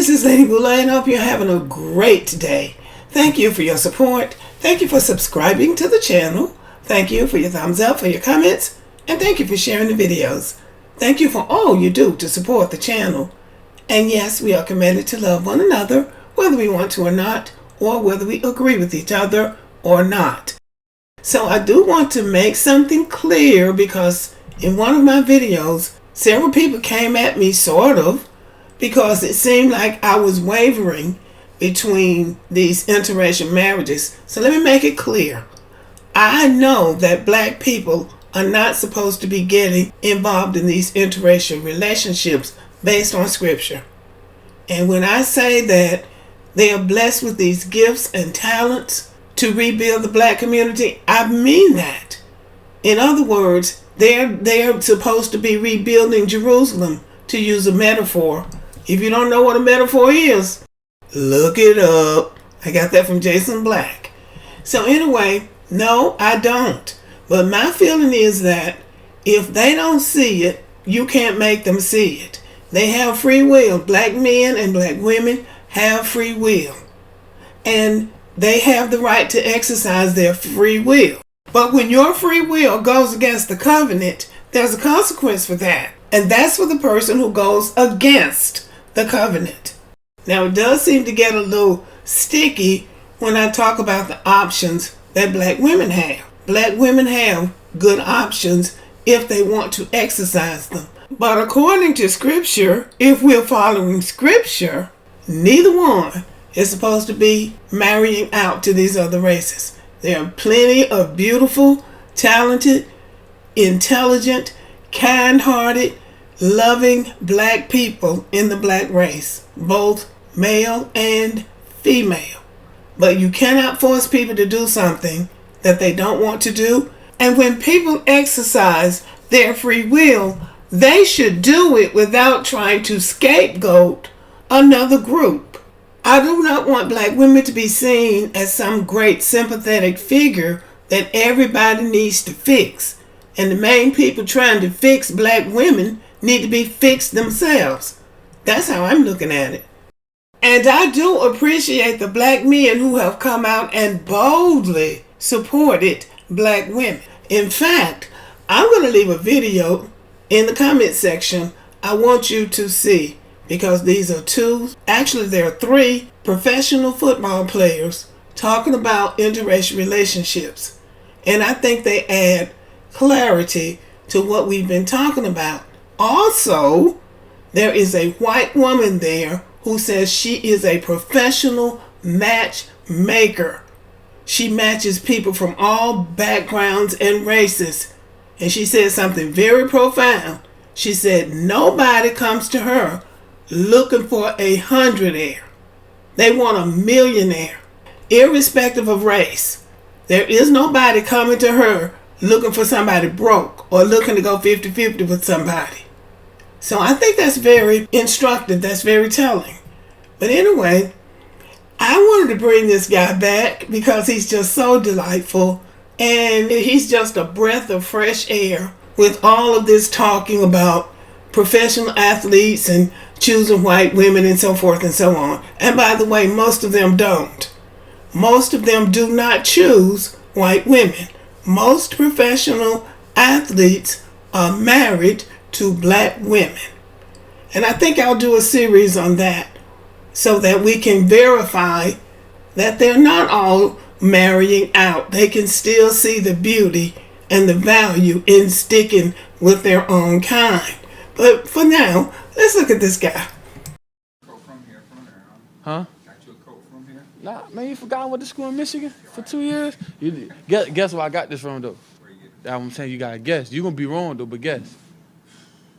This is Lady Gula, and I hope you're having a great day. Thank you for your support. Thank you for subscribing to the channel. Thank you for your thumbs up, for your comments, and thank you for sharing the videos. Thank you for all you do to support the channel. And yes, we are committed to love one another, whether we want to or not, or whether we agree with each other or not. So I do want to make something clear, because in one of my videos, several people came at me sort of, because it seemed like I was wavering between these interracial marriages. So let me make it clear. I know that black people are not supposed to be getting involved in these interracial relationships based on Scripture. And when I say that they are blessed with these gifts and talents to rebuild the black community, I mean that. In other words, they're supposed to be rebuilding Jerusalem, to use a metaphor. If you don't know what a metaphor is, look it up. I got that from Jason Black. So anyway, no, I don't. But my feeling is that if they don't see it, you can't make them see it. They have free will. Black men and black women have free will. And they have the right to exercise their free will. But when your free will goes against the covenant, there's a consequence for that. And that's for the person who goes against the covenant. Now, it does seem to get a little sticky when I talk about the options that black women have. Black women have good options if they want to exercise them. But according to Scripture, if we're following Scripture, neither one is supposed to be marrying out to these other races. There are plenty of beautiful, talented, intelligent, kind-hearted, loving black people in the black race, both male and female. But you cannot force people to do something that they don't want to do. And when people exercise their free will, they should do it without trying to scapegoat another group. I do not want black women to be seen as some great sympathetic figure that everybody needs to fix. And the main people trying to fix black women need to be fixed themselves. That's how I'm looking at it. And I do appreciate the black men who have come out and boldly supported black women. In fact, I'm going to leave a video in the comment section I want you to see, because these are there are three professional football players talking about interracial relationships. And I think they add clarity to what we've been talking about. Also, there is a white woman there who says she is a professional matchmaker. She matches people from all backgrounds and races. And she said something very profound. She said nobody comes to her looking for a hundredaire. They want a millionaire, irrespective of race. There is nobody coming to her looking for somebody broke or looking to go 50-50 with somebody. So I think that's very instructive. That's very telling. But anyway, I wanted to bring this guy back because he's just so delightful. And he's just a breath of fresh air with all of this talking about professional athletes and choosing white women and so forth and so on. And by the way, most of them don't. Most of them do not choose white women. Most professional athletes are married to black women. And I think I'll do a series on that so that we can verify that they're not all marrying out. They can still see the beauty and the value in sticking with their own kind. But for now, let's look at this guy. Coat from here, from there, Huh? Got you a coat from here? Nah, man, you forgot I went to school in Michigan for 2 years? You guess where I got this from, though? Where you get it? That's what I'm saying, you gotta guess. You gonna be wrong, though, but guess.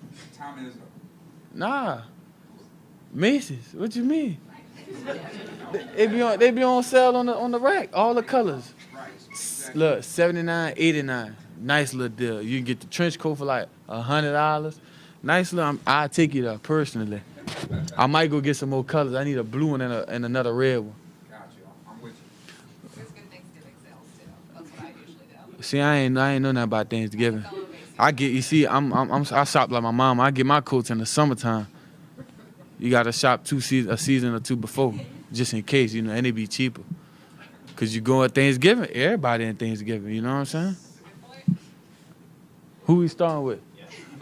What time is it? Nah. Macy's. What you mean? They be on sale on the rack, all the colors. Right. Exactly. Look, $79, $89. Nice little deal. You can get the trench coat for like $100. Nice little. I'll take you there personally. I might go get some more colors. I need a blue one and another red one. Got you. I'm with you. There's good Thanksgiving sales too. That's what I usually do. See, I ain't know nothing about Thanksgiving. I shop like my mom. I get my coats in the summertime. you gotta shop a season or two before, just in case, you know, and it be cheaper. Cause you go at Thanksgiving, everybody in Thanksgiving, you know what I'm saying? Who we starting with?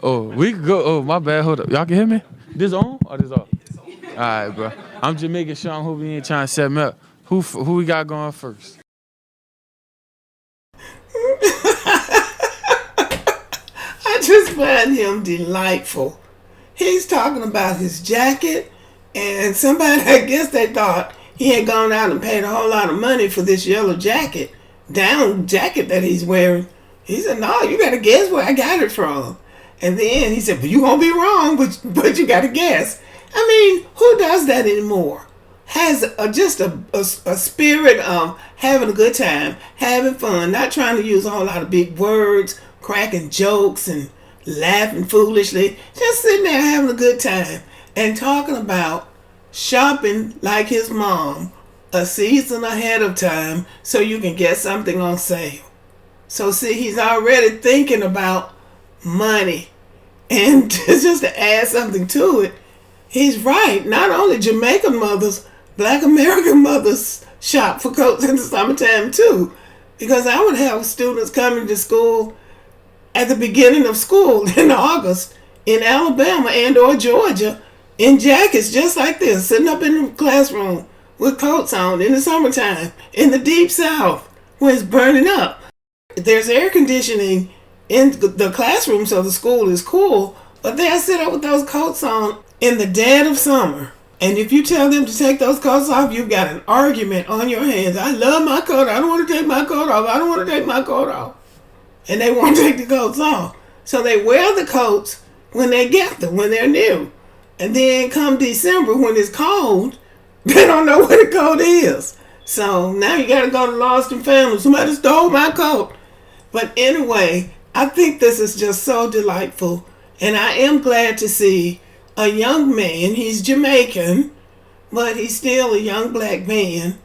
Oh, we could go. Oh, my bad. Hold up. Y'all can hear me? This on or this off? All right, bro. I'm just making sure I'm hoping you ain't trying to set me up. Who we got going first? I just find him delightful. He's talking about his jacket, and somebody, I guess they thought he had gone out and paid a whole lot of money for this yellow down jacket that he's wearing. He said, no, you got to guess where I got it from. And then he said, but you won't be wrong, but you got to guess. I mean, who does that anymore? Has just a spirit of having a good time, having fun, not trying to use a whole lot of big words, cracking jokes and laughing foolishly, just sitting there having a good time and talking about shopping like his mom a season ahead of time so you can get something on sale. So see, he's already thinking about money. And just to add something to it, he's right. Not only Jamaican mothers, Black American mothers shop for coats in the summertime too. Because I would have students coming to school at the beginning of school in August in Alabama and or Georgia in jackets just like this, sitting up in the classroom with coats on in the summertime in the deep South where it's burning up. There's air conditioning in the classroom, so the school is cool, but they'll sit up with those coats on in the dead of summer. And if you tell them to take those coats off, you've got an argument on your hands. I love my coat. I don't want to take my coat off. I don't want to take my coat off. And they won't take the coats off. So they wear the coats when they get them, when they're new. And then come December, when it's cold, they don't know where the coat is. So now you got to go to Lost and Found. Somebody stole my coat. But anyway, I think this is just so delightful. And I am glad to see a young man, he's Jamaican, but he's still a young black man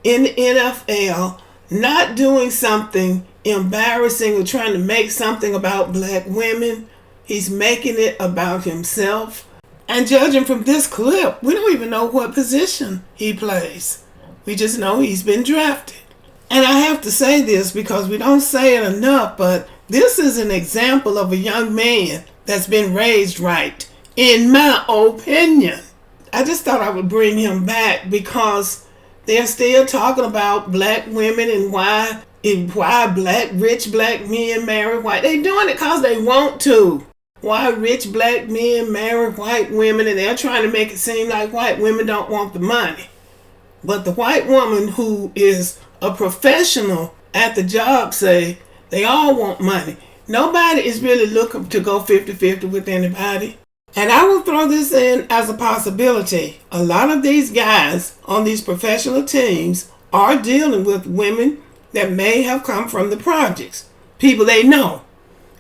in the NFL, not doing something embarrassing or trying to make something about black women. He's making it about himself. And judging from this clip, we don't even know what position he plays. We just know he's been drafted. And I have to say this because we don't say it enough, but this is an example of a young man that's been raised right, in my opinion. I just thought I would bring him back because they're still talking about black women and why rich black men marry white. They're doing it because they want to. Why rich black men marry white women, and they're trying to make it seem like white women don't want the money. But the white woman who is a professional at the job say they all want money. Nobody is really looking to go 50-50 with anybody. And I will throw this in as a possibility. A lot of these guys on these professional teams are dealing with women that may have come from the projects, people they know.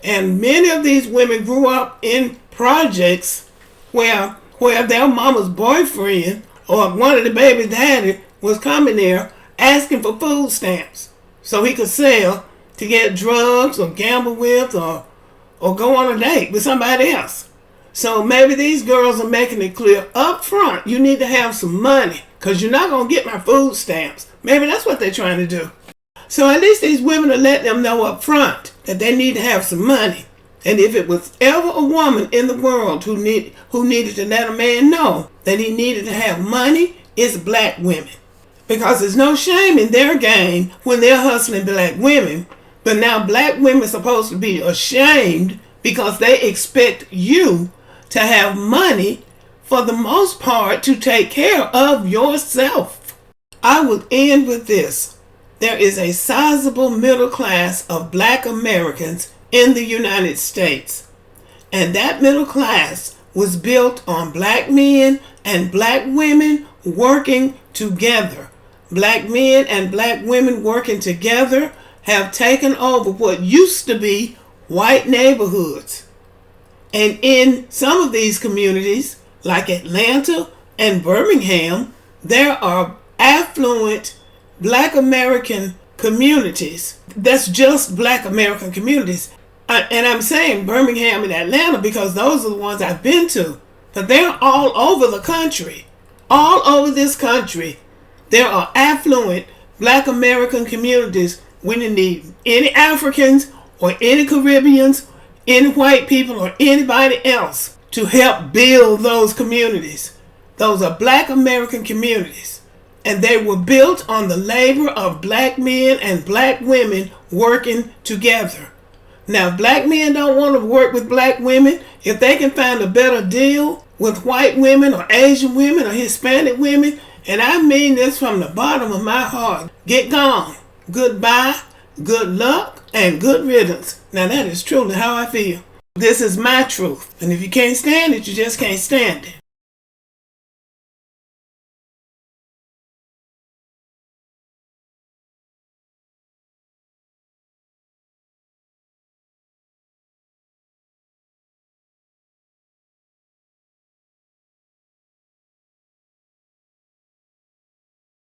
And many of these women grew up in projects where their mama's boyfriend or one of the baby daddy was coming there asking for food stamps so he could sell to get drugs or gamble with or go on a date with somebody else. So maybe these girls are making it clear up front, you need to have some money because you're not going to get my food stamps. Maybe that's what they're trying to do. So at least these women are letting them know up front that they need to have some money. And if it was ever a woman in the world who needed to let a man know that he needed to have money, it's black women. Because there's no shame in their game when they're hustling black women. But now black women are supposed to be ashamed because they expect you to have money for the most part to take care of yourself. I would end with this. There is a sizable middle class of black Americans in the United States. And that middle class was built on black men and black women working together. Black men and black women working together have taken over what used to be white neighborhoods. And in some of these communities, like Atlanta and Birmingham, there are affluent black American communities. That's just black American communities. And I'm saying Birmingham and Atlanta because those are the ones I've been to. But they're all over the country. All over this country, there are affluent Black American communities. We didn't need any Africans or any Caribbeans, any white people or anybody else to help build those communities. Those are Black American communities. And they were built on the labor of Black men and Black women working together. Now, if Black men don't want to work with Black women, if they can find a better deal with white women or Asian women or Hispanic women, and I mean this from the bottom of my heart, get gone. Goodbye, good luck, and good riddance. Now, that is truly how I feel. This is my truth. And if you can't stand it, you just can't stand it.